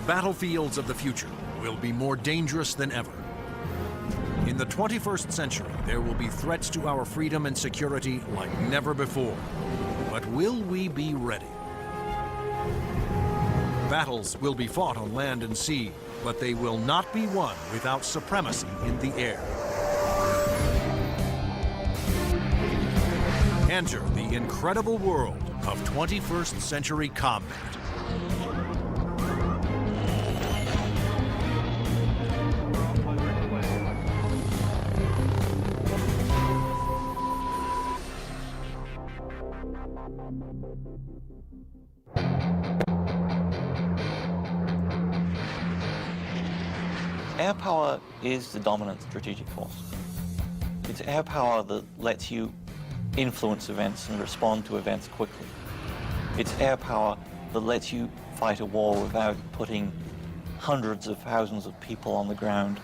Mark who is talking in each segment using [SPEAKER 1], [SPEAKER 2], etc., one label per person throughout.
[SPEAKER 1] battlefields of the future will be more dangerous than ever. In the 21st century, there will be threats to our freedom and security like never before. But will we be ready? Battles will be fought on land and sea, but they will not be won without supremacy in the air. Enter the incredible world of 21st century combat.
[SPEAKER 2] Air power is the dominant strategic force. It's air power that lets you influence events and respond to events quickly. It's air power that lets you fight a war without putting hundreds of thousands of people on the ground.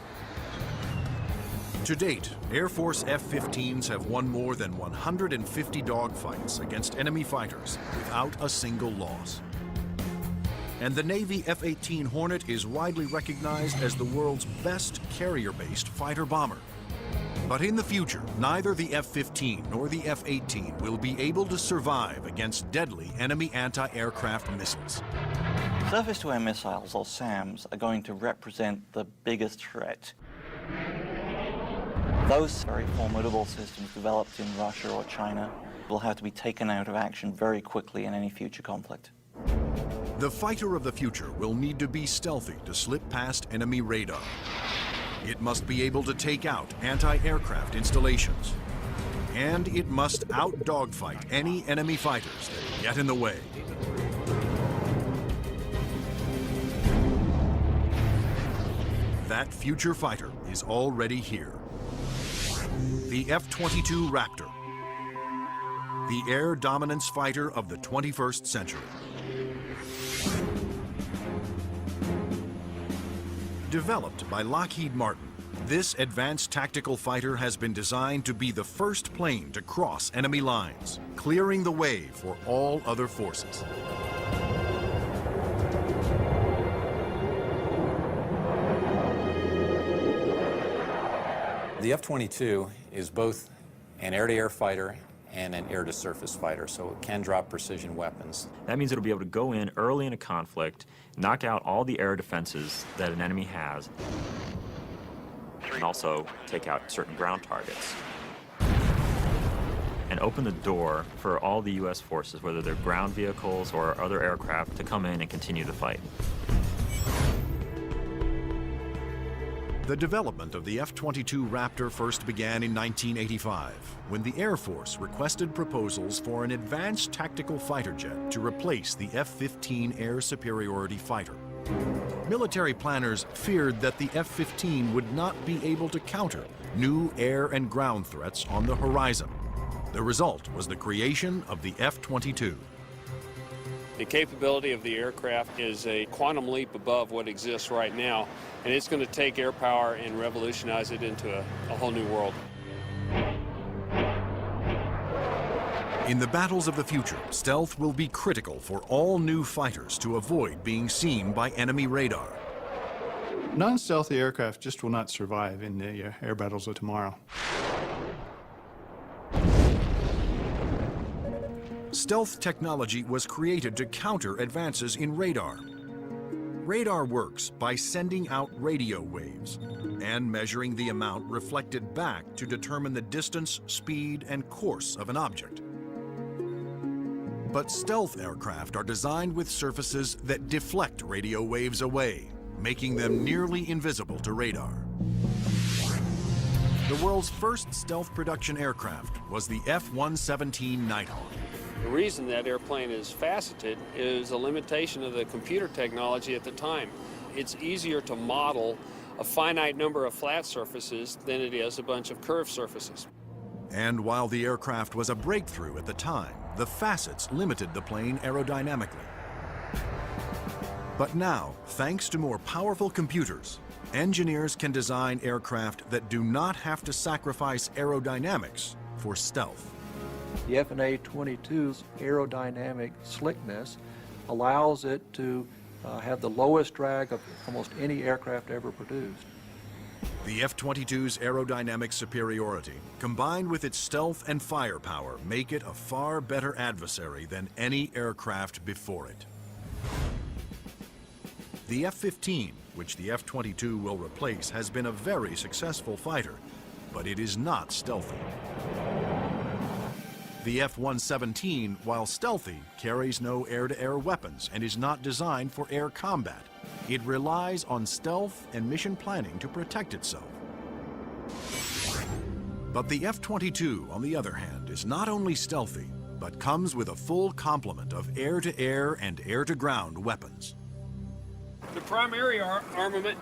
[SPEAKER 1] To date, Air Force F-15s have won more than 150 dogfights against enemy fighters without a single loss. And the Navy F-18 Hornet is widely recognized as the world's best carrier-based fighter bomber. But in the future, neither the F-15 nor the F-18 will be able to survive against deadly enemy anti-aircraft missiles.
[SPEAKER 2] Surface-to-air missiles, or SAMs, are going to represent the biggest threat. Those very formidable systems developed in Russia or China will have to be taken out of action very quickly in any future conflict.
[SPEAKER 1] The fighter of the future will need to be stealthy to slip past enemy radar. It must be able to take out anti-aircraft installations. And it must out-dogfight any enemy fighters that get in the way. That future fighter is already here. The F-22 Raptor, the air dominance fighter of the 21st century. Developed by Lockheed Martin, this advanced tactical fighter has been designed to be the first plane to cross enemy lines, clearing the way for all other forces.
[SPEAKER 3] The F-22 is both an air-to-air fighter and an air-to-surface fighter, so it can drop precision weapons.
[SPEAKER 4] That means it'll be able to go in early in a conflict, knock out all the air defenses that an enemy has, and also take out certain ground targets. And open the door for all the U.S. forces, whether they're ground vehicles or other aircraft, to come in and continue the fight.
[SPEAKER 1] The development of the F-22 Raptor first began in 1985, when the Air Force requested proposals for an advanced tactical fighter jet to replace the F-15 air superiority fighter. Military planners feared that the F-15 would not be able to counter new air and ground threats on the horizon. The result was the creation of the F-22.
[SPEAKER 5] The capability of the aircraft is a quantum leap above what exists right now, and it's going to take air power and revolutionize it into a whole new world.
[SPEAKER 1] In the battles of the future, stealth will be critical for all new fighters to avoid being seen by enemy radar.
[SPEAKER 6] Non-stealthy aircraft just will not survive in the air battles of tomorrow.
[SPEAKER 1] Stealth technology was created to counter advances in radar. Radar works by sending out radio waves and measuring the amount reflected back to determine the distance, speed, and course of an object. But stealth aircraft are designed with surfaces that deflect radio waves away, making them nearly invisible to radar. The world's first stealth production aircraft was the F-117 Nighthawk.
[SPEAKER 5] The reason that airplane is faceted is a limitation of the computer technology at the time. It's easier to model a finite number of flat surfaces than it is a bunch of curved surfaces.
[SPEAKER 1] And while the aircraft was a breakthrough at the time, the facets limited the plane aerodynamically. But now, thanks to more powerful computers, engineers can design aircraft that do not have to sacrifice aerodynamics for stealth.
[SPEAKER 7] The FA-22's aerodynamic slickness allows it to have the lowest drag of almost any aircraft ever produced.
[SPEAKER 1] The F-22's aerodynamic superiority, combined with its stealth and firepower, make it a far better adversary than any aircraft before it. The F-15, which the F-22 will replace, has been a very successful fighter, but it is not stealthy. The F-117, while stealthy, carries no air-to-air weapons and is not designed for air combat. It relies on stealth and mission planning to protect itself. But the F-22, on the other hand, is not only stealthy, but comes with a full complement of air-to-air and air-to-ground weapons.
[SPEAKER 5] The primary armament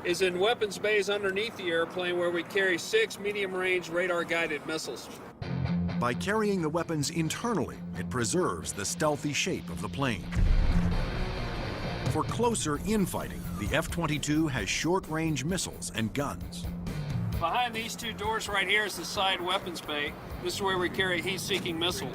[SPEAKER 5] is in weapons bays underneath the airplane, where we carry 6 medium-range radar-guided missiles.
[SPEAKER 1] By carrying the weapons internally, it preserves the stealthy shape of the plane. For closer infighting, the F-22 has short-range missiles and guns.
[SPEAKER 5] Behind these two doors right here is the side weapons bay. This is where we carry a heat-seeking missile.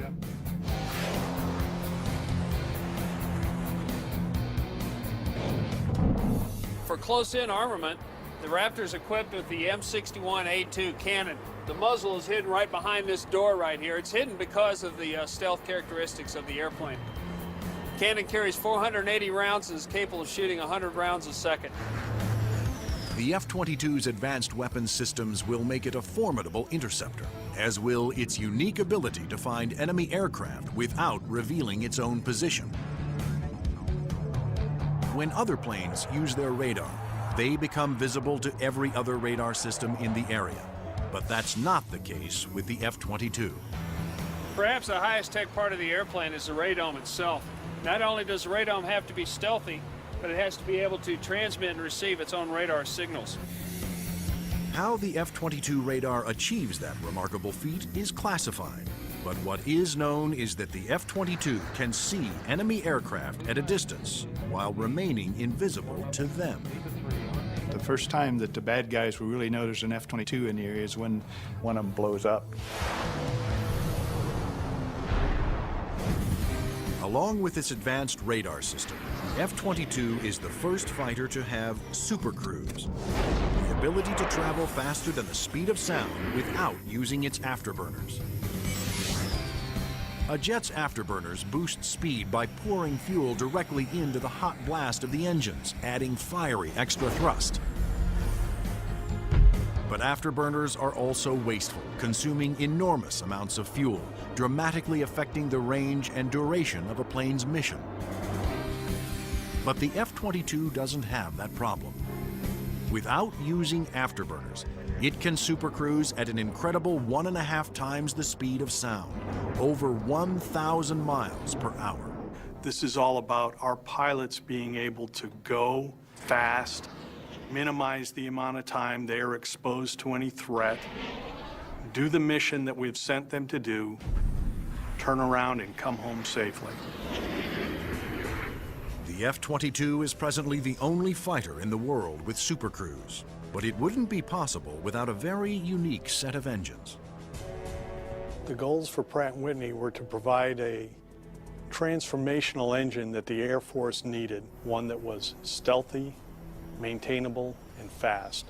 [SPEAKER 5] For close-in armament, the Raptor is equipped with the M61A2 cannon. The muzzle is hidden right behind this door right here. It's hidden because of the stealth characteristics of the airplane. Cannon carries 480 rounds and is capable of shooting 100 rounds a second.
[SPEAKER 1] The F-22's advanced weapons systems will make it a formidable interceptor, as will its unique ability to find enemy aircraft without revealing its own position. When other planes use their radar, they become visible to every other radar system in the area. But that's not the case with the F-22.
[SPEAKER 5] Perhaps the highest tech part of the airplane is the radome itself. Not only does the radome have to be stealthy, but it has to be able to transmit and receive its own radar signals.
[SPEAKER 1] How the F-22 radar achieves that remarkable feat is classified. But what is known is that the F-22 can see enemy aircraft at a distance while remaining invisible to them.
[SPEAKER 6] The first time that the bad guys will really know there's an F-22 in the area is when one of them blows up.
[SPEAKER 1] Along with its advanced radar system, the F-22 is the first fighter to have Super Cruise, the ability to travel faster than the speed of sound without using its afterburners. A jet's afterburners boost speed by pouring fuel directly into the hot blast of the engines, adding fiery extra thrust. But afterburners are also wasteful, consuming enormous amounts of fuel, dramatically affecting the range and duration of a plane's mission. But the F-22 doesn't have that problem. Without using afterburners, it can supercruise at an incredible 1.5 times the speed of sound, over 1,000 miles per hour.
[SPEAKER 8] This is all about our pilots being able to go fast, minimize the amount of time they are exposed to any threat, do the mission that we've sent them to do, turn around and come home safely.
[SPEAKER 1] The F-22 is presently the only fighter in the world with supercruise, but it wouldn't be possible without a very unique set of engines.
[SPEAKER 8] The goals for Pratt & Whitney were to provide a transformational engine that the Air Force needed, one that was stealthy, maintainable, and fast.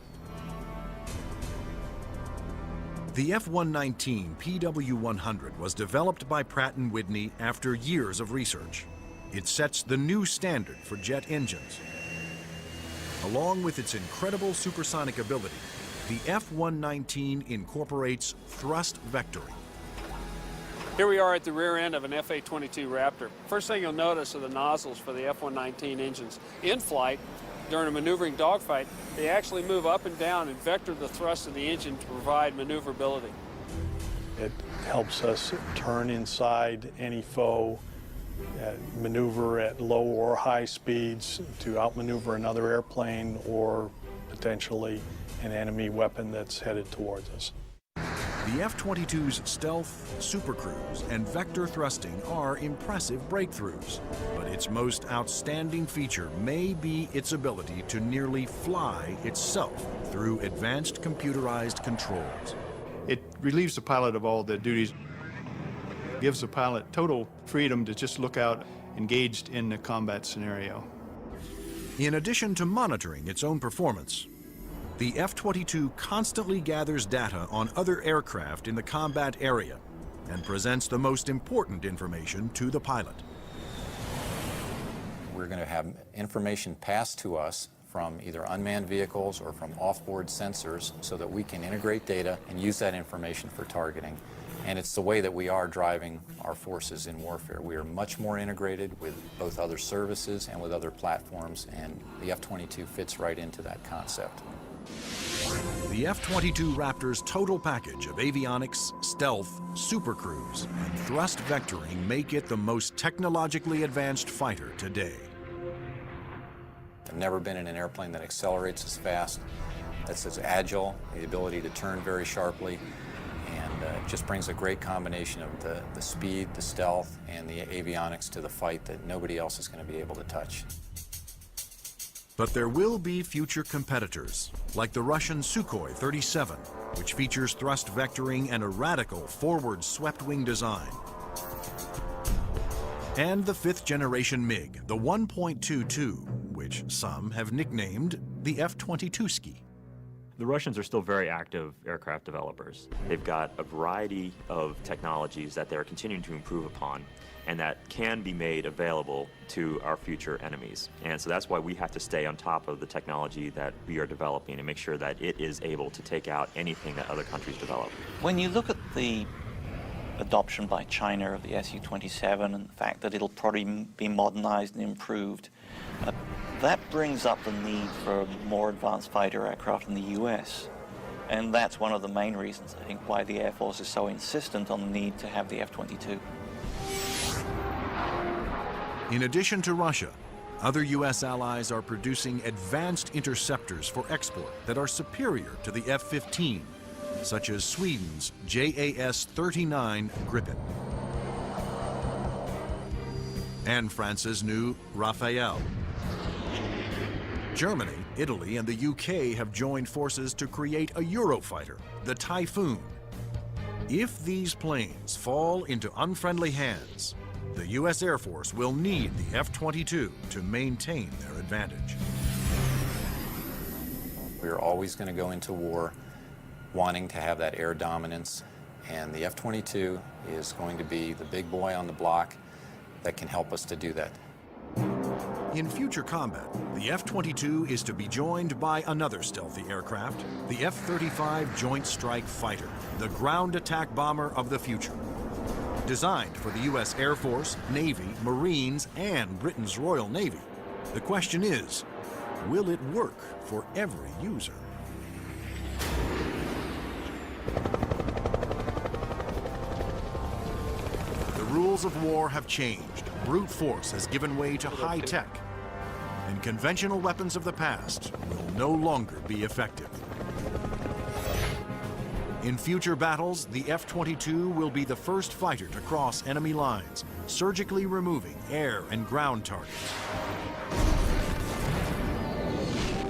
[SPEAKER 1] The F-119 PW-100 was developed by Pratt & Whitney after years of research. It sets the new standard for jet engines. Along with its incredible supersonic ability, the F-119 incorporates thrust vectoring.
[SPEAKER 5] Here we are at the rear end of an F-A-22 Raptor. First thing you'll notice are the nozzles for the F-119 engines. In flight, during a maneuvering dogfight, they actually move up and down and vector the thrust of the engine to provide maneuverability.
[SPEAKER 8] It helps us turn inside any foe, maneuver at low or high speeds to outmaneuver another airplane or potentially an enemy weapon that's headed towards us.
[SPEAKER 1] The F-22's stealth, supercruise, and vector thrusting are impressive breakthroughs, but its most outstanding feature may be its ability to nearly fly itself through advanced computerized controls.
[SPEAKER 6] It relieves the pilot of all the duties, gives the pilot total freedom to just look out engaged in the combat scenario.
[SPEAKER 1] In addition to monitoring its own performance, the F-22 constantly gathers data on other aircraft in the combat area and presents the most important information to the pilot.
[SPEAKER 3] We're going to have information passed to us from either unmanned vehicles or from off-board sensors so that we can integrate data and use that information for targeting. And it's the way that we are driving our forces in warfare. We are much more integrated with both other services and with other platforms, and the F-22 fits right into that concept.
[SPEAKER 1] The F-22 Raptor's total package of avionics, stealth, supercruise, and thrust vectoring make it the most technologically advanced fighter today.
[SPEAKER 3] I've never been in an airplane that accelerates as fast, that's as agile, the ability to turn very sharply, and it just brings a great combination of the speed, the stealth, and the avionics to the fight that nobody else is going to be able to touch.
[SPEAKER 1] But there will be future competitors, like the Russian Sukhoi 37, which features thrust vectoring and a radical forward swept-wing design. And the fifth-generation MiG, the 1.22, which some have nicknamed the F-22ski.
[SPEAKER 4] The Russians are still very active aircraft developers. They've got a variety of technologies that they're continuing to improve upon and that can be made available to our future enemies. And so that's why we have to stay on top of the technology that we are developing and make sure that it is able to take out anything that other countries develop.
[SPEAKER 2] When you look at the adoption by China of the Su-27 and the fact that it'll probably be modernized and improved, that brings up the need for more advanced fighter aircraft in the US. And that's one of the main reasons, I think, why the Air Force is so insistent on the need to have the F-22.
[SPEAKER 1] In addition to Russia, other U.S. allies are producing advanced interceptors for export that are superior to the F-15, such as Sweden's JAS-39 Gripen and France's new Rafale. Germany, Italy, and the UK have joined forces to create a Eurofighter, the Typhoon. If these planes fall into unfriendly hands, the U.S. Air Force will need the F-22 to maintain their advantage.
[SPEAKER 3] We're always going to go into war wanting to have that air dominance, and the F-22 is going to be the big boy on the block that can help us to do that.
[SPEAKER 1] In future combat, the F-22 is to be joined by another stealthy aircraft, the F-35 Joint Strike Fighter, the ground attack bomber of the future. Designed for the U.S. Air Force, Navy, Marines, and Britain's Royal Navy, the question is, will it work for every user? The rules of war have changed. Brute force has given way to high tech, and conventional weapons of the past will no longer be effective. In future battles, the F-22 will be the first fighter to cross enemy lines, surgically removing air and ground targets.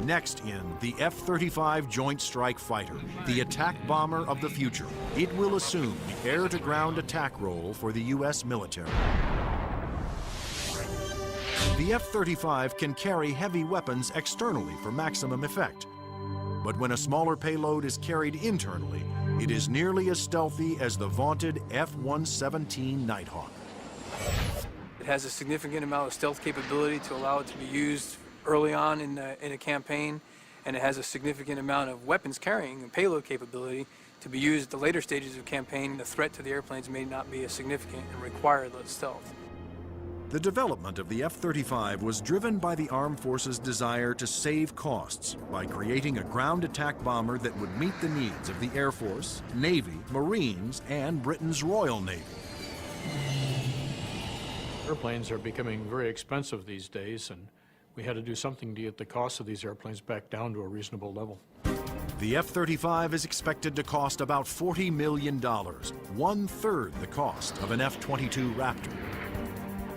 [SPEAKER 1] Next in, the F-35 Joint Strike Fighter, the attack bomber of the future. It will assume the air-to-ground attack role for the U.S. military. The F-35 can carry heavy weapons externally for maximum effect. But when a smaller payload is carried internally, it is nearly as stealthy as the vaunted F-117 Nighthawk.
[SPEAKER 9] It has a significant amount of stealth capability to allow it to be used early on in a campaign, and it has a significant amount of weapons carrying and payload capability to be used at the later stages of campaign. The threat to the airplanes may not be as significant and require less stealth.
[SPEAKER 1] The development of the F-35 was driven by the Armed Forces' desire to save costs by creating a ground attack bomber that would meet the needs of the Air Force, Navy, Marines, and Britain's Royal Navy.
[SPEAKER 10] Airplanes are becoming very expensive these days, and we had to do something to get the cost of these airplanes back down to a reasonable level.
[SPEAKER 1] The F-35 is expected to cost about $40 million, one-third the cost of an F-22 Raptor.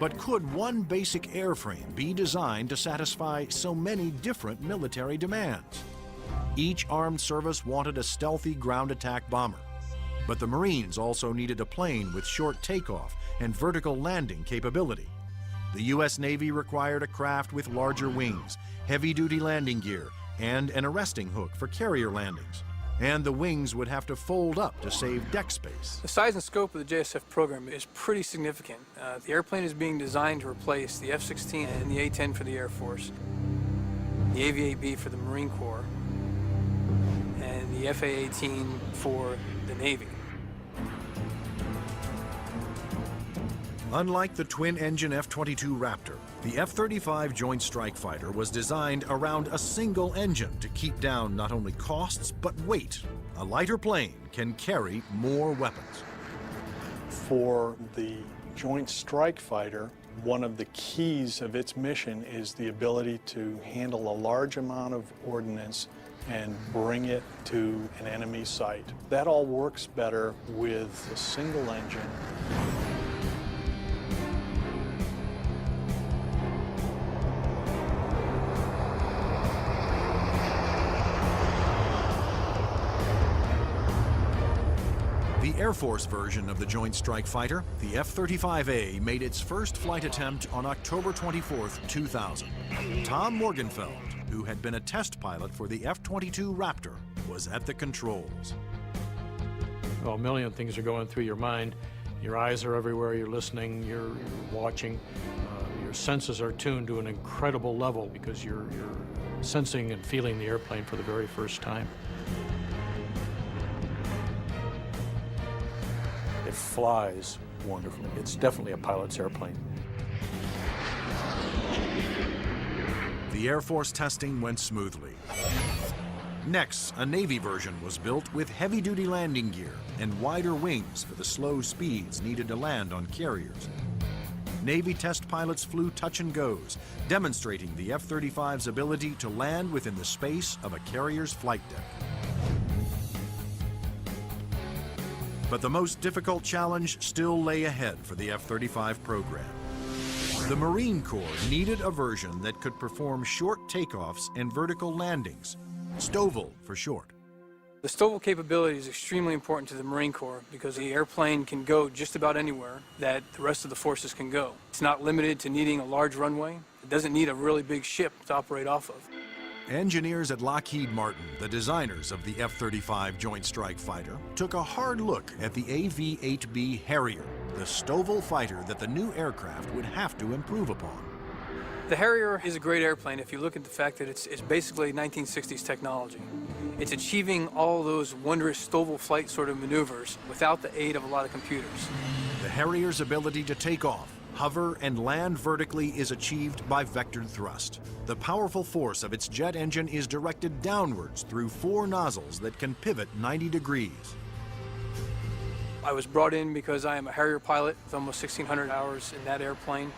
[SPEAKER 1] But could one basic airframe be designed to satisfy so many different military demands? Each armed service wanted a stealthy ground attack bomber, but the Marines also needed a plane with short takeoff and vertical landing capability. The U.S. Navy required a craft with larger wings, heavy-duty landing gear, and an arresting hook for carrier landings. And the wings would have to fold up to save deck space.
[SPEAKER 9] The size and scope of the JSF program is pretty significant. The airplane is being designed to replace the F-16 and the A-10 for the Air Force, the AV-8B for the Marine Corps, and the FA-18 for the Navy.
[SPEAKER 1] Unlike the twin-engine F-22 Raptor, the F-35 Joint Strike Fighter was designed around a single engine to keep down not only costs, but weight. A lighter plane can carry more weapons.
[SPEAKER 8] For the Joint Strike Fighter, one of the keys of its mission is the ability to handle a large amount of ordnance and bring it to an enemy site. That all works better with a single engine.
[SPEAKER 1] The Air Force version of the Joint Strike Fighter, the F-35A, made its first flight attempt on October 24, 2000. Tom Morgenfeld, who had been a test pilot for the F-22 Raptor, was at the controls.
[SPEAKER 10] Well, a million things are going through your mind. Your eyes are everywhere, you're listening, you're watching. Your senses are tuned to an incredible level because you're sensing and feeling the airplane for the very first time. It flies wonderfully. It's definitely a pilot's airplane.
[SPEAKER 1] The Air Force testing went smoothly. Next, a Navy version was built with heavy-duty landing gear and wider wings for the slow speeds needed to land on carriers. Navy test pilots flew touch and goes, demonstrating the F-35's ability to land within the space of a carrier's flight deck. But the most difficult challenge still lay ahead for the F-35 program. The Marine Corps needed a version that could perform short takeoffs and vertical landings, STOVL for short.
[SPEAKER 9] The STOVL capability is extremely important to the Marine Corps because the airplane can go just about anywhere that the rest of the forces can go. It's not limited to needing a large runway. It doesn't need a really big ship to operate off of.
[SPEAKER 1] Engineers at Lockheed Martin, the designers of the F-35 Joint Strike Fighter, took a hard look at the AV-8B Harrier, the STOVL fighter that the new aircraft would have to improve upon.
[SPEAKER 9] The Harrier is a great airplane if you look at the fact that it's basically 1960s technology. It's achieving all those wondrous STOVL flight sort of maneuvers without the aid of a lot of computers.
[SPEAKER 1] The Harrier's ability to take off, hover, and land vertically is achieved by vectored thrust. The powerful force of its jet engine is directed downwards through 4 nozzles that can pivot 90 degrees.
[SPEAKER 9] I was brought in because I am a Harrier pilot with almost 1,600 hours in that airplane.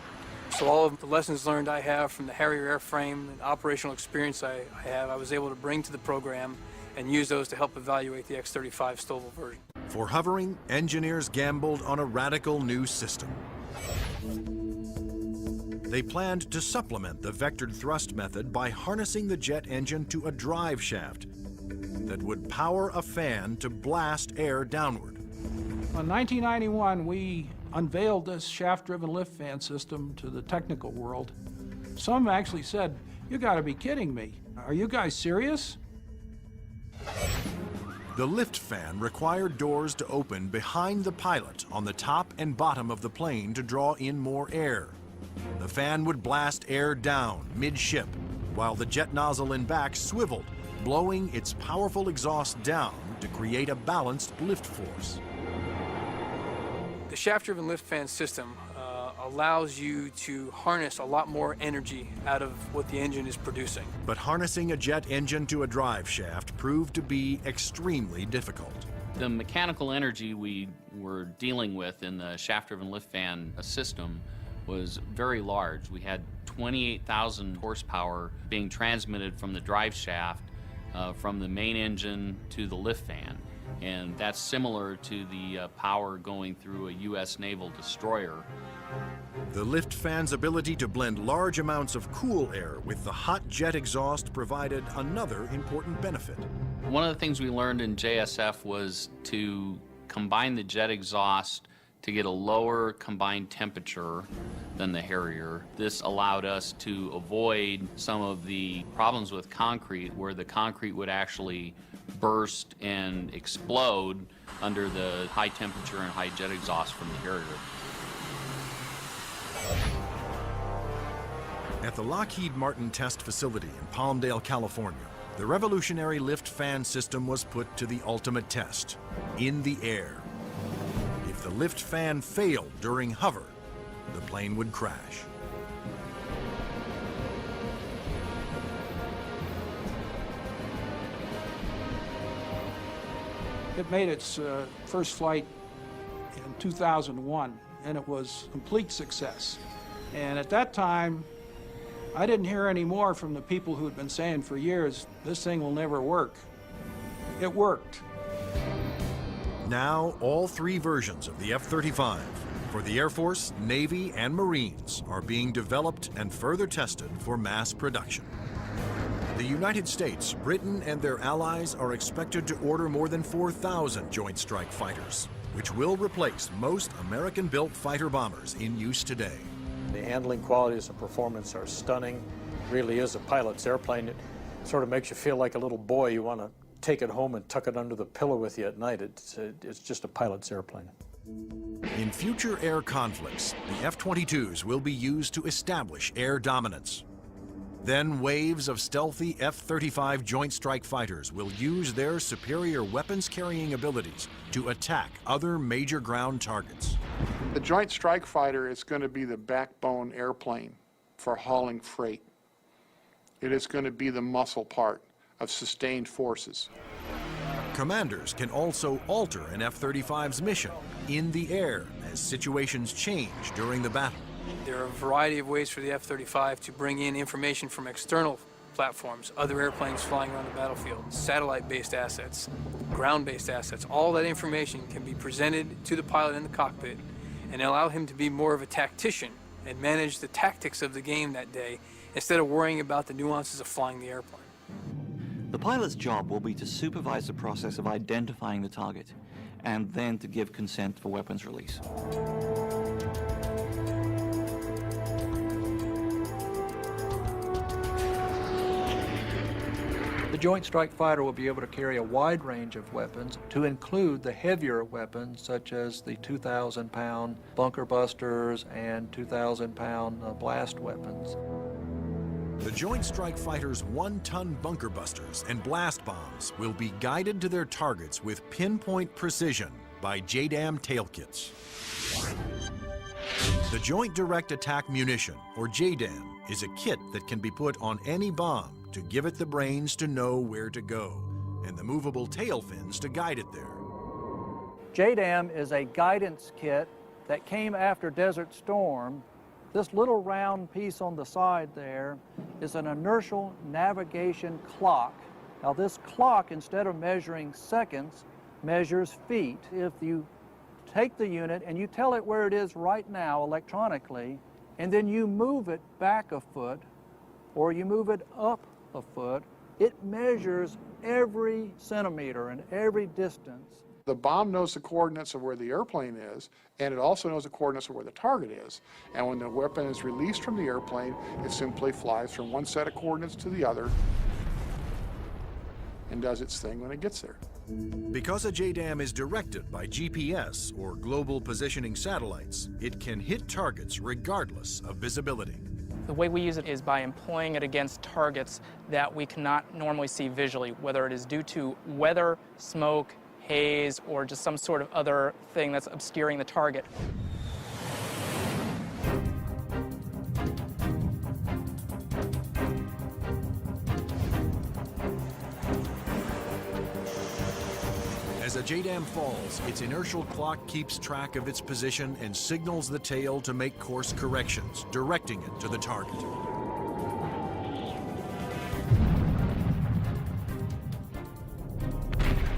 [SPEAKER 9] So all of the lessons learned I have from the Harrier airframe and operational experience I have, I was able to bring to the program and use those to help evaluate the X-35 STOVL version.
[SPEAKER 1] For hovering, engineers gambled on a radical new system. They planned to supplement the vectored thrust method by harnessing the jet engine to a drive shaft that would power a fan to blast air downward.
[SPEAKER 7] In 1991, we unveiled this shaft-driven lift fan system to the technical world. Some actually said, "You gotta be kidding me. Are you guys serious?"
[SPEAKER 1] The lift fan required doors to open behind the pilot on the top and bottom of the plane to draw in more air. The fan would blast air down mid-ship, while the jet nozzle in back swiveled, blowing its powerful exhaust down to create a balanced lift force.
[SPEAKER 9] The shaft-driven lift fan system allows you to harness a lot more energy out of what the engine is producing.
[SPEAKER 1] But harnessing a jet engine to a drive shaft proved to be extremely difficult.
[SPEAKER 11] The mechanical energy we were dealing with in the shaft-driven lift fan system was very large. We had 28,000 horsepower being transmitted from the drive shaft from the main engine to the lift fan. And that's similar to the power going through a U.S. naval destroyer.
[SPEAKER 1] The lift fan's ability to blend large amounts of cool air with the hot jet exhaust provided another important benefit.
[SPEAKER 11] One of the things we learned in JSF was to combine the jet exhaust to get a lower combined temperature than the Harrier. This allowed us to avoid some of the problems with concrete where the concrete would actually burst and explode under the high temperature and high jet exhaust from the Harrier.
[SPEAKER 1] At the Lockheed Martin test facility in Palmdale, California, the revolutionary lift fan system was put to the ultimate test, in the air. If the lift fan failed during hover, the plane would crash.
[SPEAKER 7] It made its first flight in 2001, and it was a complete success. And at that time, I didn't hear any more from the people who had been saying for years, this thing will never work. It worked.
[SPEAKER 1] Now, all three versions of the F-35 for the Air Force, Navy, and Marines are being developed and further tested for mass production. The United States, Britain, and their allies are expected to order more than 4,000 Joint Strike Fighters, which will replace most American-built fighter bombers in use today.
[SPEAKER 12] The handling qualities and performance are stunning. It really is a pilot's airplane. It sort of makes you feel like a little boy. You want to take it home and tuck it under the pillow with you at night. It's just a pilot's airplane.
[SPEAKER 1] In future air conflicts, the F-22s will be used to establish air dominance. Then waves of stealthy F-35 Joint Strike Fighters will use their superior weapons-carrying abilities to attack other major ground targets.
[SPEAKER 13] The Joint Strike Fighter is going to be the backbone airplane for hauling freight. It is going to be the muscle part of sustained forces.
[SPEAKER 1] Commanders can also alter an F-35's mission in the air as situations change during the battle.
[SPEAKER 9] There are a variety of ways for the F-35 to bring in information from external platforms, other airplanes flying around the battlefield, satellite-based assets, ground-based assets. All that information can be presented to the pilot in the cockpit and allow him to be more of a tactician and manage the tactics of the game that day instead of worrying about the nuances of flying the airplane.
[SPEAKER 2] The pilot's job will be to supervise the process of identifying the target and then to give consent for weapons release.
[SPEAKER 14] The Joint Strike Fighter will be able to carry a wide range of weapons, to include the heavier weapons such as the 2,000-pound bunker busters and 2,000-pound blast weapons.
[SPEAKER 1] The Joint Strike Fighter's 1-ton bunker busters and blast bombs will be guided to their targets with pinpoint precision by JDAM tail kits. The Joint Direct Attack Munition, or JDAM, is a kit that can be put on any bomb to give it the brains to know where to go, and the movable tail fins to guide it there.
[SPEAKER 14] JDAM is a guidance kit that came after Desert Storm. This little round piece on the side there is an inertial navigation clock. Now this clock, instead of measuring seconds, measures feet. If you take the unit and you tell it where it is right now electronically, and then you move it back a foot, or you move it up a foot, it measures every centimeter and every distance.
[SPEAKER 13] The bomb knows the coordinates of where the airplane is, and it also knows the coordinates of where the target is. And when the weapon is released from the airplane, it simply flies from one set of coordinates to the other and does its thing when it gets there.
[SPEAKER 1] Because a JDAM is directed by GPS, or Global Positioning Satellites, it can hit targets regardless of visibility.
[SPEAKER 15] The way we use it is by employing it against targets that we cannot normally see visually, whether it is due to weather, smoke, haze, or just some sort of other thing that's obscuring the target.
[SPEAKER 1] As a JDAM falls, its inertial clock keeps track of its position and signals the tail to make course corrections, directing it to the target.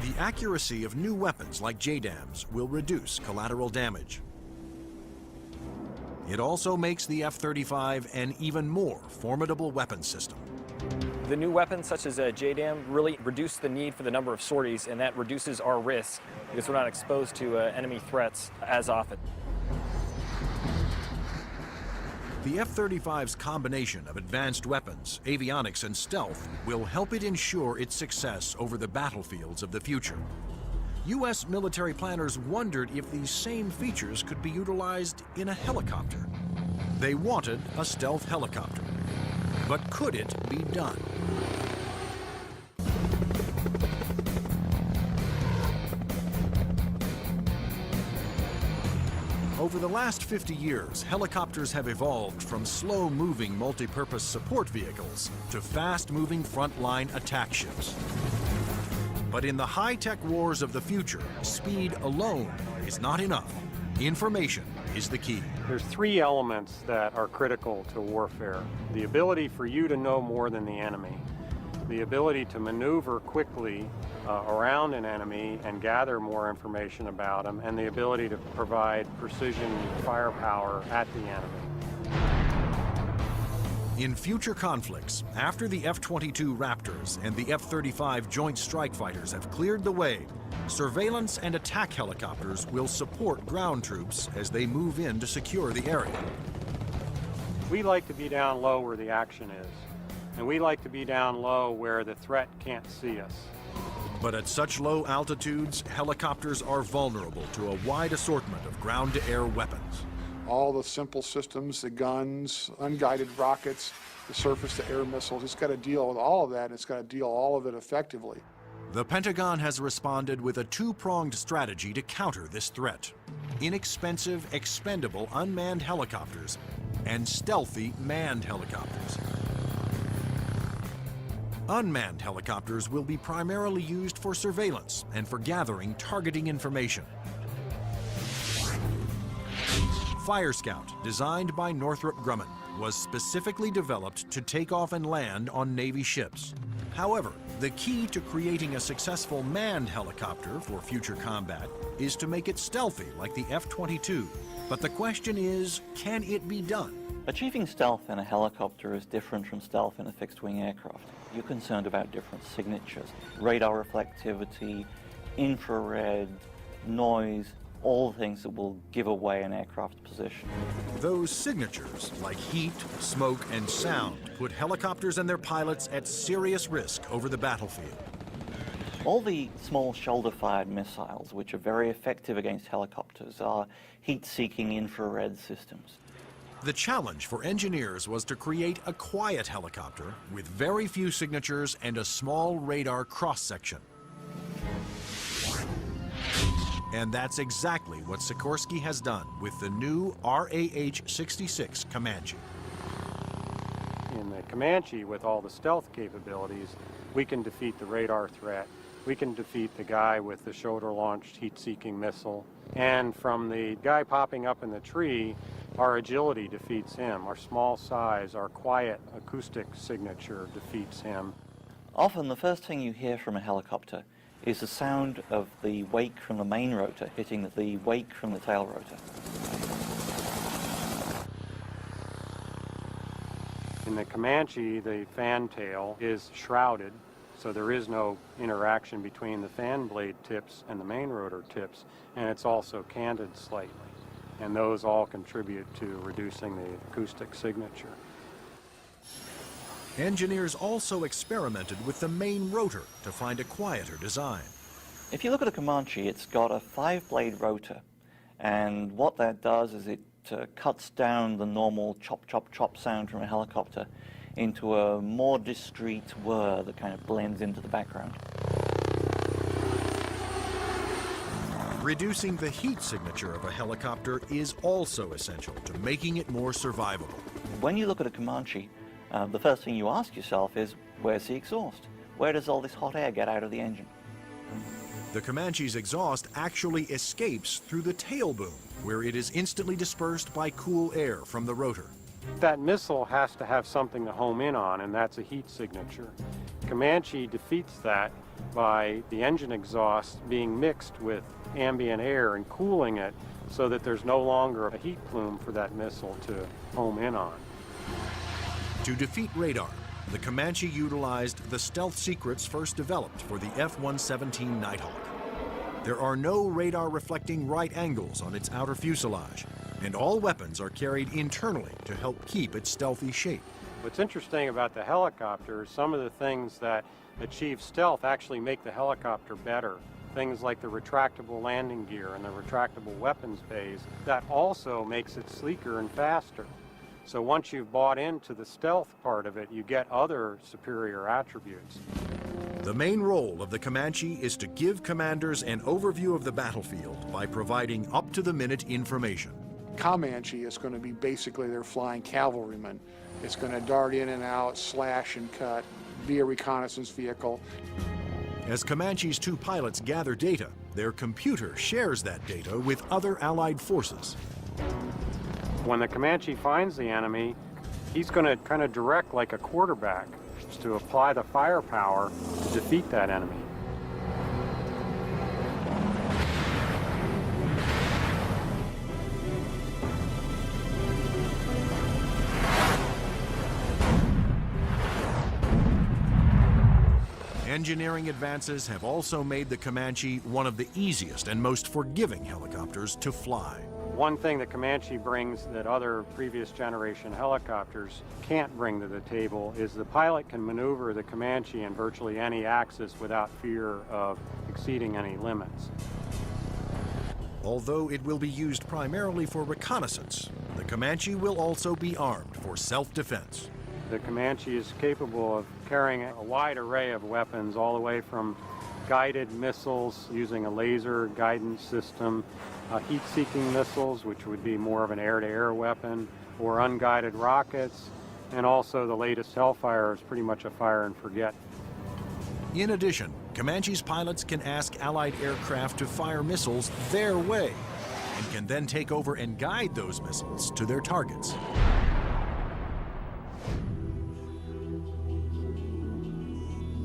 [SPEAKER 1] The accuracy of new weapons like JDAMs will reduce collateral damage. It also makes the F-35 an even more formidable weapons system.
[SPEAKER 16] The new weapons such as JDAM really reduce the need for the number of sorties, and that reduces our risk because we're not exposed to enemy threats as often.
[SPEAKER 1] The F-35's combination of advanced weapons, avionics, and stealth will help it ensure its success over the battlefields of the future. U.S. military planners wondered if these same features could be utilized in a helicopter. They wanted a stealth helicopter. But could it be done? Over the last 50 years, helicopters have evolved from slow-moving multi-purpose support vehicles to fast-moving frontline attack ships. But in the high-tech wars of the future, speed alone is not enough. Information is the key.
[SPEAKER 17] There's three elements that are critical to warfare. The ability for you to know more than the enemy, the ability to maneuver quickly around an enemy and gather more information about them, and the ability to provide precision firepower at the enemy.
[SPEAKER 1] In future conflicts, after the F-22 Raptors and the F-35 Joint Strike Fighters have cleared the way, surveillance and attack helicopters will support ground troops as they move in to secure the area.
[SPEAKER 17] We like to be down low where the action is, and we like to be down low where the threat can't see us.
[SPEAKER 1] But at such low altitudes, helicopters are vulnerable to a wide assortment of ground-to-air weapons.
[SPEAKER 13] All the simple systems, the guns, unguided rockets, the surface-to-air missiles, it's got to deal with all of that, and it's got to deal all of it effectively.
[SPEAKER 1] The Pentagon has responded with a two-pronged strategy to counter this threat: inexpensive, expendable unmanned helicopters and stealthy manned helicopters. Unmanned helicopters will be primarily used for surveillance and for gathering targeting information. Fire Scout, designed by Northrop Grumman, was specifically developed to take off and land on Navy ships. However, the key to creating a successful manned helicopter for future combat is to make it stealthy like the F-22. But the question is, can it be done?
[SPEAKER 2] Achieving stealth in a helicopter is different from stealth in a fixed-wing aircraft. You're concerned about different signatures: radar reflectivity, infrared, noise, all things that will give away an aircraft's position.
[SPEAKER 1] Those signatures, like heat, smoke, and sound, put helicopters and their pilots at serious risk over the battlefield.
[SPEAKER 2] All the small shoulder-fired missiles, which are very effective against helicopters, are heat-seeking infrared systems.
[SPEAKER 1] The challenge for engineers was to create a quiet helicopter with very few signatures and a small radar cross-section. And that's exactly what Sikorsky has done with the new RAH-66 Comanche.
[SPEAKER 17] In the Comanche, with all the stealth capabilities, we can defeat the radar threat. We can defeat the guy with the shoulder-launched heat-seeking missile. And from the guy popping up in the tree, our agility defeats him. Our small size, our quiet acoustic signature defeats him.
[SPEAKER 2] Often the first thing you hear from a helicopter is the sound of the wake from the main rotor hitting the wake from the tail rotor.
[SPEAKER 17] In the Comanche, the fan tail is shrouded, so there is no interaction between the fan blade tips and the main rotor tips, and it's also canted slightly. And those all contribute to reducing the acoustic signature.
[SPEAKER 1] Engineers also experimented with the main rotor to find a quieter design.
[SPEAKER 2] If you look at a Comanche, it's got a 5-blade rotor, and what that does is it cuts down the normal chop, chop, chop sound from a helicopter into a more discrete whir that kind of blends into the background.
[SPEAKER 1] Reducing the heat signature of a helicopter is also essential to making it more survivable.
[SPEAKER 2] When you look at a Comanche, the first thing you ask yourself is, where's the exhaust? Where does all this hot air get out of the engine?
[SPEAKER 1] The Comanche's exhaust actually escapes through the tail boom, where it is instantly dispersed by cool air from the rotor.
[SPEAKER 17] That missile has to have something to home in on, and that's a heat signature. Comanche defeats that by the engine exhaust being mixed with ambient air and cooling it so that there's no longer a heat plume for that missile to home in on.
[SPEAKER 1] To defeat radar, the Comanche utilized the stealth secrets first developed for the F-117 Nighthawk. There are no radar-reflecting right angles on its outer fuselage, and all weapons are carried internally to help keep its stealthy shape.
[SPEAKER 17] What's interesting about the helicopter is some of the things that achieve stealth actually make the helicopter better. Things like the retractable landing gear and the retractable weapons bays, that also makes it sleeker and faster. So once you've bought into the stealth part of it, you get other superior attributes.
[SPEAKER 1] The main role of the Comanche is to give commanders an overview of the battlefield by providing up-to-the-minute information.
[SPEAKER 13] Comanche is going to be basically their flying cavalryman. It's going to dart in and out, slash and cut, be a reconnaissance vehicle.
[SPEAKER 1] As Comanche's two pilots gather data, their computer shares that data with other Allied forces.
[SPEAKER 17] When the Comanche finds the enemy, he's going to kind of direct like a quarterback to apply the firepower to defeat that enemy.
[SPEAKER 1] Engineering advances have also made the Comanche one of the easiest and most forgiving helicopters to fly.
[SPEAKER 17] One thing that Comanche brings that other previous generation helicopters can't bring to the table is the pilot can maneuver the Comanche in virtually any axis without fear of exceeding any limits.
[SPEAKER 1] Although it will be used primarily for reconnaissance, the Comanche will also be armed for self-defense.
[SPEAKER 17] The Comanche is capable of carrying a wide array of weapons, all the way from guided missiles using a laser guidance system, heat-seeking missiles, which would be more of an air-to-air weapon, or unguided rockets, and also the latest Hellfire is pretty much a fire and forget.
[SPEAKER 1] In addition, Comanche's pilots can ask Allied aircraft to fire missiles their way, and can then take over and guide those missiles to their targets.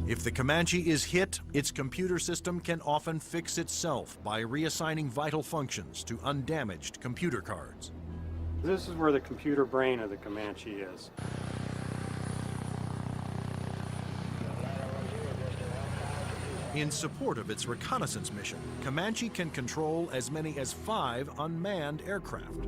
[SPEAKER 1] If the Comanche is hit, its computer system can often fix itself by reassigning vital functions to undamaged computer cards.
[SPEAKER 17] This is where the computer brain of the Comanche is.
[SPEAKER 1] In support of its reconnaissance mission, Comanche can control as many as 5 unmanned aircraft.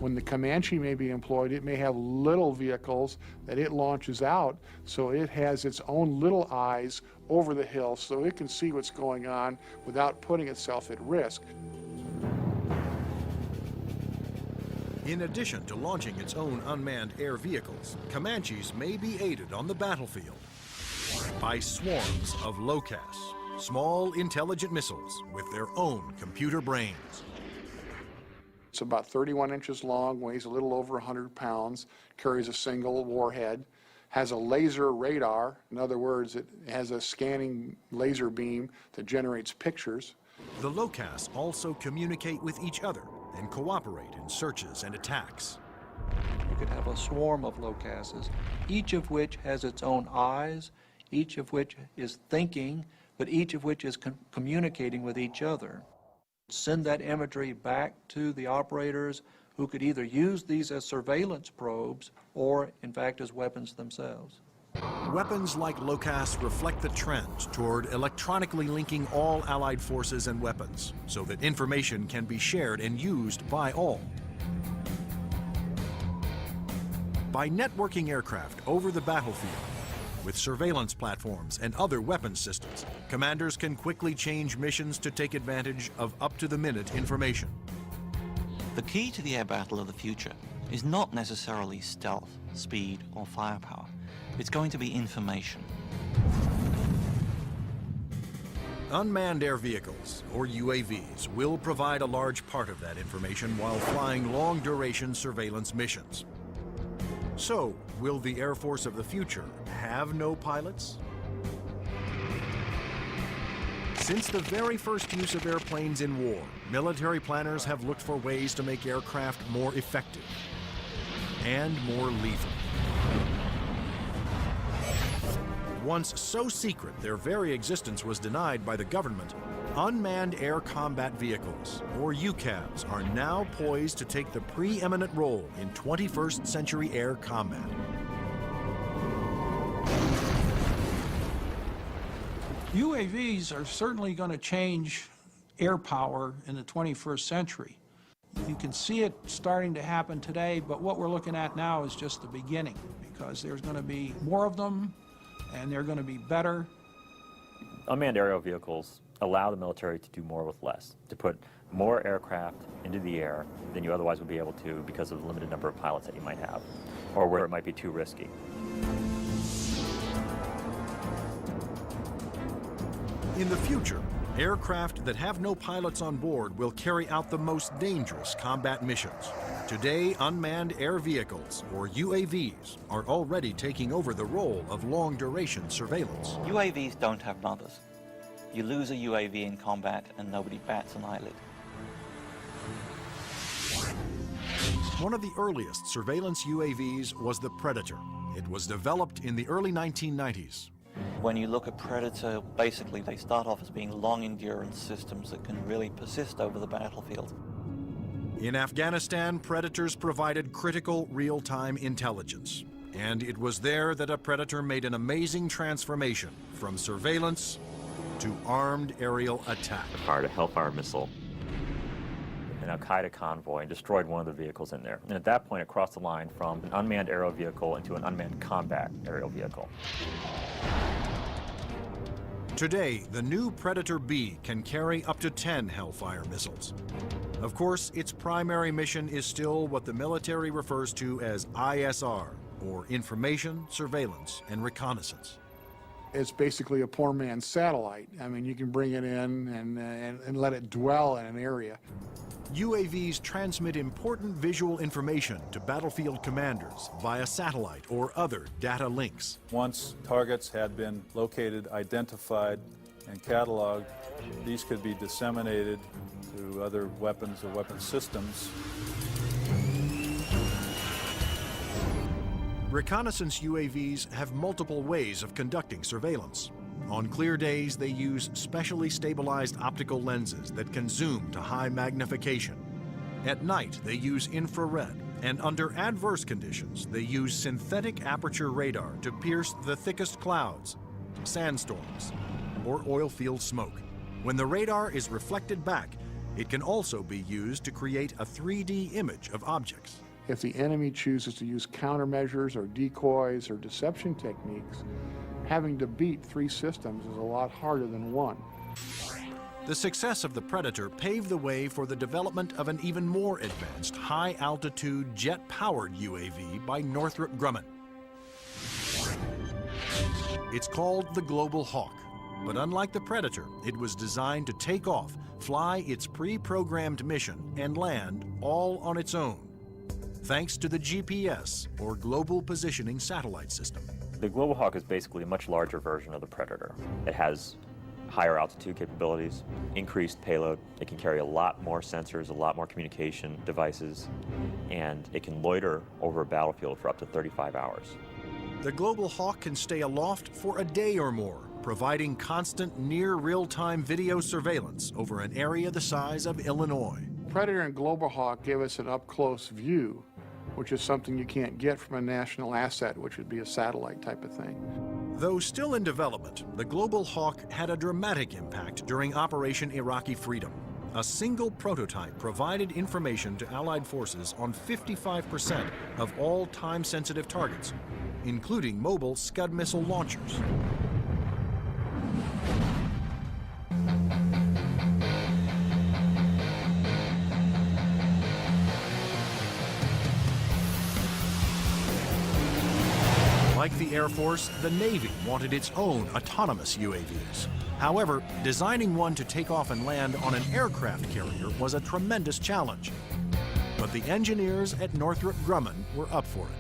[SPEAKER 13] When the Comanche may be employed, it may have little vehicles that it launches out, so it has its own little eyes over the hill so it can see what's going on without putting itself at risk.
[SPEAKER 1] In addition to launching its own unmanned air vehicles, Comanches may be aided on the battlefield by swarms of LOCAS, small intelligent missiles with their own computer brains.
[SPEAKER 13] It's about 31 inches long, weighs a little over 100 pounds, carries a single warhead, has a laser radar. In other words, it has a scanning laser beam that generates pictures.
[SPEAKER 1] The LOCAS also communicate with each other and cooperate in searches and attacks.
[SPEAKER 14] You could have a swarm of LOCASes, each of which has its own eyes, each of which is thinking, but each of which is communicating with each other. Send that imagery back to the operators who could either use these as surveillance probes or, in fact, as weapons themselves.
[SPEAKER 1] Weapons like LOCAS reflect the trend toward electronically linking all Allied forces and weapons so that information can be shared and used by all. By networking aircraft over the battlefield, with surveillance platforms and other weapons systems, commanders can quickly change missions to take advantage of up-to-the-minute information.
[SPEAKER 2] The key to the air battle of the future is not necessarily stealth, speed, or firepower. It's going to be information.
[SPEAKER 1] Unmanned air vehicles, or UAVs, will provide a large part of that information while flying long-duration surveillance missions. So, will the Air Force of the future have no pilots? Since the very first use of airplanes in war, military planners have looked for ways to make aircraft more effective and more lethal. Once so secret their very existence was denied by the government, unmanned air combat vehicles, or UCAVs, are now poised to take the preeminent role in 21st century air combat.
[SPEAKER 7] UAVs are certainly going to change air power in the 21st century. You can see it starting to happen today, but what we're looking at now is just the beginning, because there's going to be more of them, and they're going to be better.
[SPEAKER 4] Unmanned aerial vehicles allow the military to do more with less, to put more aircraft into the air than you otherwise would be able to because of the limited number of pilots that you might have, or where it might be too risky.
[SPEAKER 1] In the future, aircraft that have no pilots on board will carry out the most dangerous combat missions. Today, unmanned air vehicles, or UAVs, are already taking over the role of long-duration surveillance.
[SPEAKER 2] UAVs don't have mothers. You lose a UAV in combat and nobody bats an eyelid.
[SPEAKER 1] One of the earliest surveillance UAVs was the Predator. It was developed in the early 1990s.
[SPEAKER 2] When you look at Predator, basically they start off as being long-endurance systems that can really persist over the battlefield.
[SPEAKER 1] In Afghanistan, Predators provided critical real-time intelligence. And it was there that a Predator made an amazing transformation from surveillance to armed aerial attack.
[SPEAKER 4] Fired a Hellfire missile, an Al-Qaeda convoy, and destroyed one of the vehicles in there. And at that point, it crossed the line from an unmanned aerial vehicle into an unmanned combat aerial vehicle.
[SPEAKER 1] Today, the new Predator B can carry up to 10 Hellfire missiles. Of course, its primary mission is still what the military refers to as ISR, or Information, Surveillance, and Reconnaissance.
[SPEAKER 13] It's basically a poor man's satellite. I mean, you can bring it in and let it dwell in an area.
[SPEAKER 1] UAVs transmit important visual information to battlefield commanders via satellite or other data links.
[SPEAKER 18] Once targets had been located, identified, and cataloged, these could be disseminated to other weapons or weapon systems.
[SPEAKER 1] Reconnaissance UAVs have multiple ways of conducting surveillance. On clear days, they use specially stabilized optical lenses that can zoom to high magnification. At night, they use infrared, and under adverse conditions, they use synthetic aperture radar to pierce the thickest clouds, sandstorms, or oil field smoke. When the radar is reflected back, it can also be used to create a 3D image of objects.
[SPEAKER 13] If the enemy chooses to use countermeasures or decoys or deception techniques, having to beat 3 systems is a lot harder than 1.
[SPEAKER 1] The success of the Predator paved the way for the development of an even more advanced high-altitude jet-powered UAV by Northrop Grumman. It's called the Global Hawk, but unlike the Predator, it was designed to take off, fly its pre-programmed mission, and land all on its own, thanks to the GPS, or Global Positioning Satellite System.
[SPEAKER 4] The Global Hawk is basically a much larger version of the Predator. It has higher altitude capabilities, increased payload. It can carry a lot more sensors, a lot more communication devices, and it can loiter over a battlefield for up to 35 hours.
[SPEAKER 1] The Global Hawk can stay aloft for a day or more, providing constant near real-time video surveillance over an area the size of Illinois.
[SPEAKER 13] Predator and Global Hawk give us an up-close view, which is something you can't get from a national asset, which would be a satellite type of thing.
[SPEAKER 1] Though still in development, the Global Hawk had a dramatic impact during Operation Iraqi Freedom. A single prototype provided information to Allied forces on 55% of all time-sensitive targets, including mobile Scud missile launchers. Like the Air Force, the Navy wanted its own autonomous UAVs. However, designing one to take off and land on an aircraft carrier was a tremendous challenge. But the engineers at Northrop Grumman were up for it.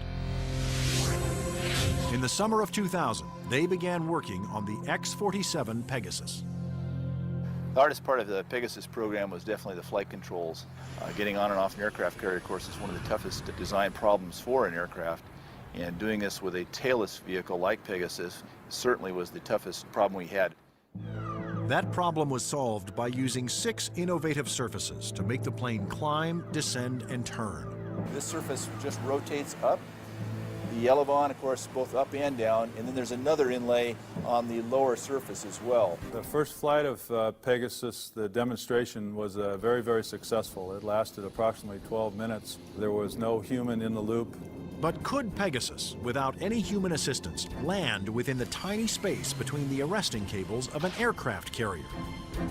[SPEAKER 1] In the summer of 2000, they began working on the X-47 Pegasus.
[SPEAKER 19] The hardest part of the Pegasus program was definitely the flight controls. Getting on and off an aircraft carrier, of course, is one of the toughest design problems for an aircraft. And doing this with a tailless vehicle like Pegasus certainly was the toughest problem we had.
[SPEAKER 1] That problem was solved by using 6 innovative surfaces to make the plane climb, descend, and turn.
[SPEAKER 20] This surface just rotates up.
[SPEAKER 19] the Elevon, of course, both up and down, and then there's another inlay on the lower surface as well.
[SPEAKER 18] The first flight of Pegasus, the demonstration was very, very successful. It lasted approximately 12 minutes. There was no human in the loop.
[SPEAKER 1] But could Pegasus, without any human assistance, land within the tiny space between the arresting cables of an aircraft carrier?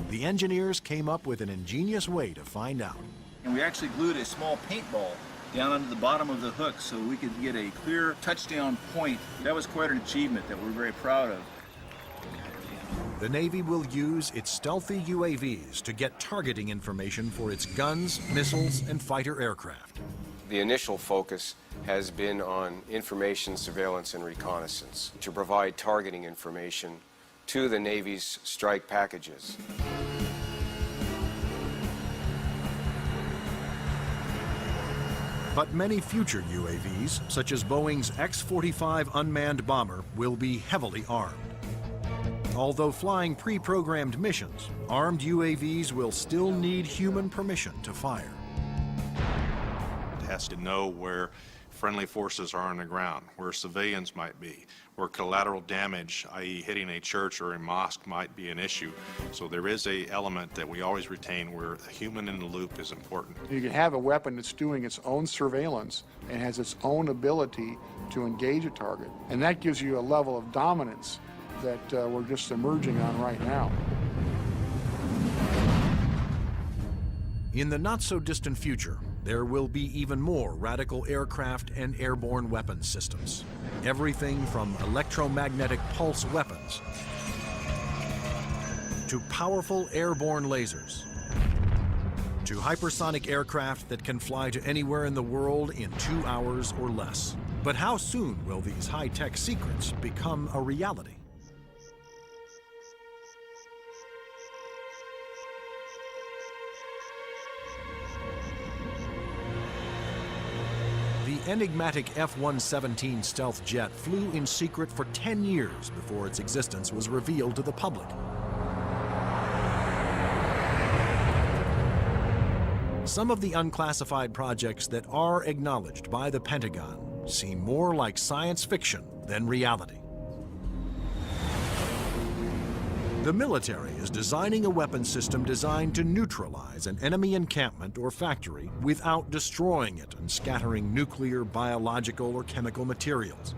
[SPEAKER 1] The engineers came up with an ingenious way to find out.
[SPEAKER 19] And we actually glued a small paintball down onto the bottom of the hook so we could get a clear touchdown point. That was quite an achievement that we're very proud of.
[SPEAKER 1] The Navy will use its stealthy UAVs to get targeting information for its guns, missiles, and fighter aircraft.
[SPEAKER 20] The initial focus has been on information, surveillance, and reconnaissance to provide targeting information to the Navy's strike packages.
[SPEAKER 1] But many future UAVs, such as Boeing's X-45 unmanned bomber, will be heavily armed. Although flying pre-programmed missions, armed UAVs will still need human permission to fire.
[SPEAKER 21] It has to know where friendly forces are on the ground, where civilians might be, where collateral damage, i.e. hitting a church or a mosque, might be an issue. So there is an element that we always retain where a human in the loop is important.
[SPEAKER 13] You can have a weapon that's doing its own surveillance and has its own ability to engage a target. And that gives you a level of dominance that we're just emerging on right now.
[SPEAKER 1] In the not-so-distant future, there will be even more radical aircraft and airborne weapons systems. Everything from electromagnetic pulse weapons to powerful airborne lasers to hypersonic aircraft that can fly to anywhere in the world in 2 hours or less. But how soon will these high-tech secrets become a reality? The enigmatic F-117 stealth jet flew in secret for 10 years before its existence was revealed to the public. Some of the unclassified projects that are acknowledged by the Pentagon seem more like science fiction than reality. The military is designing a weapon system designed to neutralize an enemy encampment or factory without destroying it and scattering nuclear, biological, or chemical materials.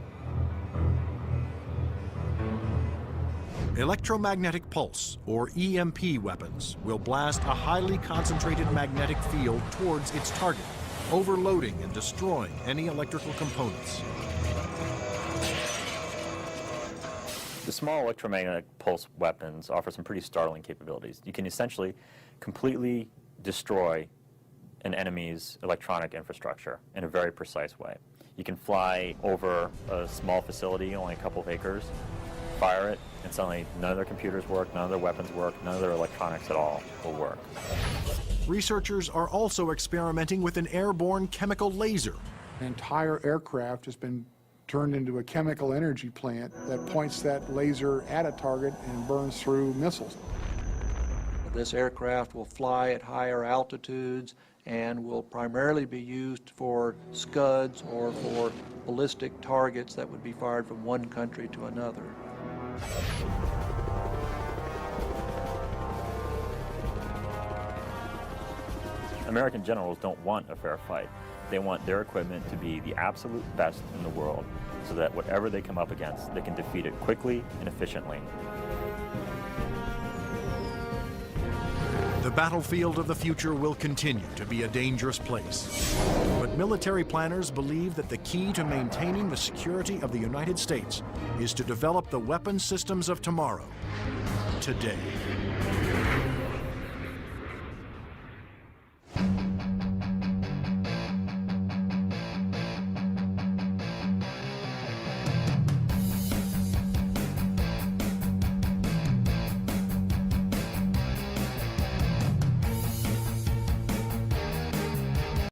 [SPEAKER 1] Electromagnetic pulse, or EMP weapons, will blast a highly concentrated magnetic field towards its target, overloading and destroying any electrical components.
[SPEAKER 4] The small electromagnetic pulse weapons offer some pretty startling capabilities. You can essentially completely destroy an enemy's electronic infrastructure in a very precise way. You can fly over a small facility, only a couple of acres, fire it, and suddenly none of their computers work, none of their weapons work, none of their electronics at all will work.
[SPEAKER 1] Researchers are also experimenting with an airborne chemical laser.
[SPEAKER 13] An entire aircraft has been turned into a chemical energy plant that points that laser at a target and burns through missiles.
[SPEAKER 14] This aircraft will fly at higher altitudes and will primarily be used for Scuds or for ballistic targets that would be fired from one country to another.
[SPEAKER 4] American generals don't want a fair fight. They want their equipment to be the absolute best in the world so that whatever they come up against, they can defeat it quickly and efficiently.
[SPEAKER 1] The battlefield of the future will continue to be a dangerous place. But military planners believe that the key to maintaining the security of the United States is to develop the weapon systems of tomorrow, today.